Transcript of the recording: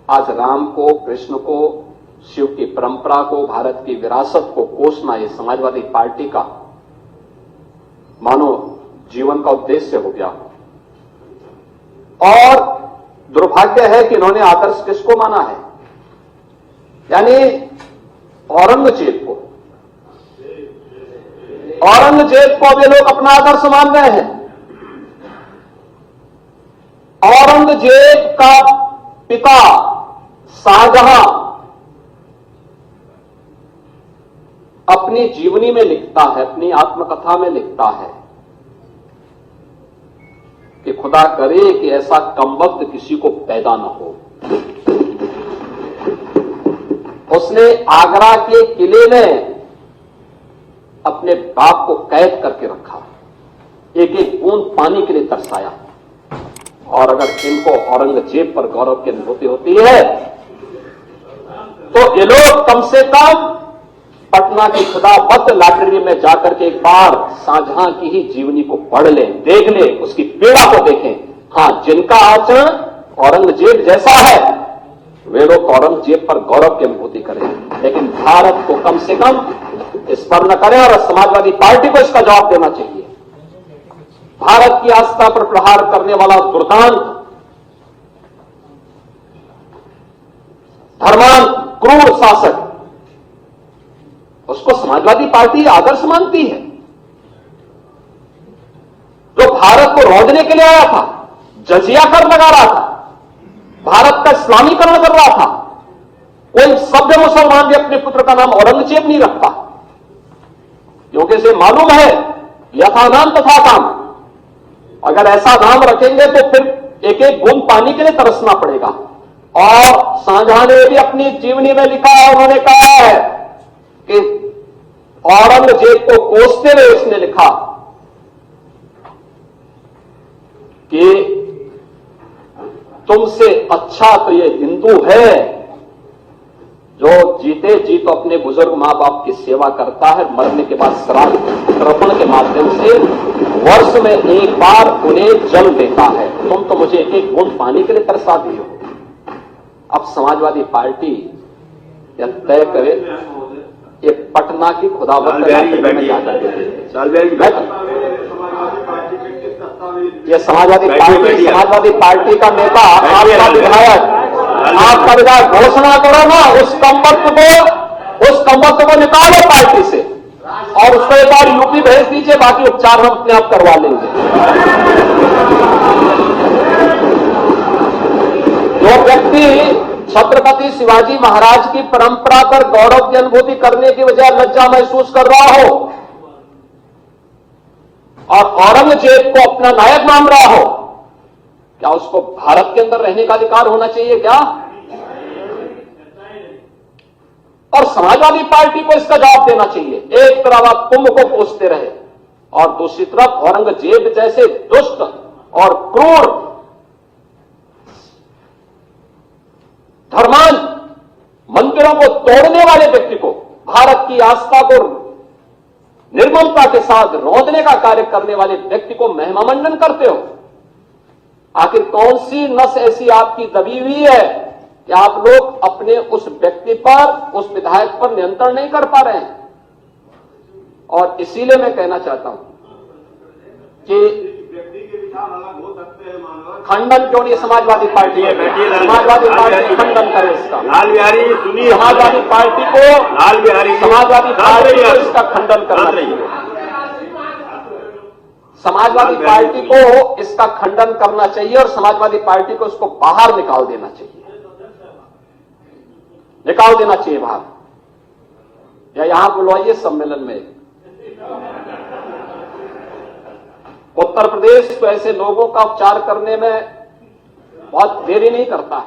आज राम को, कृष्ण को, शिव की परंपरा को, भारत की विरासत को कोसना ये समाजवादी पार्टी का मानो जीवन का उद्देश्य हो गया। और दुर्भाग्य है कि इन्होंने आदर्श किसको माना है, यानी औरंगजेब को। औरंगजेब को वे लोग अपना आदर्श मान रहे हैं। औरंगजेब का पिता शाहजहां अपनी जीवनी में लिखता है, अपनी आत्मकथा में लिखता है कि खुदा करे कि ऐसा कमबख्त किसी को पैदा न हो। उसने आगरा के किले में अपने बाप को कैद करके रखा, एक एक बूंद पानी के लिए तरसाया। और अगर इनको औरंगजेब पर गौरव की अनुभूति होती है तो ये लोग कम से कम पटना की खुदाबंद लाइब्रेरी में जाकर के एक बार शाहजहां की ही जीवनी को पढ़ लें, देख लें, उसकी पीड़ा को देखें। हां, जिनका आचरण औरंगजेब जैसा है वे लोग औरंगजेब पर गौरव की अनुभूति करें, लेकिन भारत को कम से कम इस पर न करें। और समाजवादी पार्टी को इसका जवाब देना चाहिए। भारत की आस्था पर प्रहार करने वाला दुर्दांत, धर्मांत, क्रूर शासक, उसको समाजवादी पार्टी आदर्श मानती है। जो भारत को रौंदने के लिए आया था, जजिया कर लगा रहा था, भारत का इस्लामीकरण कर रहा था, कोई सभ्य मुसलमान भी अपने पुत्र का नाम औरंगजेब नहीं रखता, क्योंकि इसे मालूम है यथा नाम तथा काम। अगर ऐसा नाम रखेंगे तो फिर एक एक बूंद पानी के लिए तरसना पड़ेगा। और शाहजहां ने भी अपनी जीवनी में लिखा है, उन्होंने कहा है कि औरंगजेब को कोसते हुए उसने लिखा कि तुमसे अच्छा तो ये हिंदू है जो जीते जी तो अपने बुजुर्ग मां बाप की सेवा करता है, मरने के बाद श्राद्ध तर्पण के माध्यम से वर्ष में एक बार उन्हें जल देता है। तुम तो मुझे एक बूंद पानी के लिए तरसा दी हो। अब समाजवादी पार्टी यह तय करे ये पटना की खुदाबंद में जाकर ये समाजवादी पार्टी का नेता, आपका विधायक घोषणा करो ना, उस कमबख्त को निकालो पार्टी से और उसको एक बार यूपी भेज दीजिए, बाकी उपचार हम अपने आप करवा लेंगे। जो व्यक्ति छत्रपति शिवाजी महाराज की परंपरा पर गौरव की अनुभूति करने की बजाय लज्जा महसूस कर रहा हो और औरंगजेब को अपना नायक मान रहा हो, क्या उसको भारत के अंदर रहने का अधिकार होना चाहिए क्या? और समाजवादी पार्टी को इसका जवाब देना चाहिए। एक तरफ आप कुंभ को कोसते रहे और दूसरी तरफ औरंगजेब जैसे दुष्ट और क्रूर धर्मांत मंदिरों को तोड़ने वाले व्यक्ति को, भारत की आस्था को निर्ममता के साथ रौंदने का कार्य करने वाले व्यक्ति को महिमामंडन करते हो। आखिर कौन सी नस ऐसी आपकी दबी हुई है कि आप लोग अपने उस व्यक्ति पर, उस विधायक पर नियंत्रण नहीं कर पा रहे हैं? और इसीलिए मैं कहना चाहता हूं कि खंडन क्यों नहीं समाजवादी पार्टी है, समाजवादी पार्टी खंडन करे इसका। लाल बिहारी सुनिए, समाजवादी पार्टी को इसका खंडन करना चाहिए। समाजवादी पार्टी को इसका खंडन करना चाहिए और समाजवादी पार्टी को इसको बाहर निकाल देना चाहिए, बाहर, या यहां बुलवाइए सम्मेलन में। उत्तर प्रदेश तो ऐसे लोगों का उपचार करने में बहुत देरी नहीं करता है।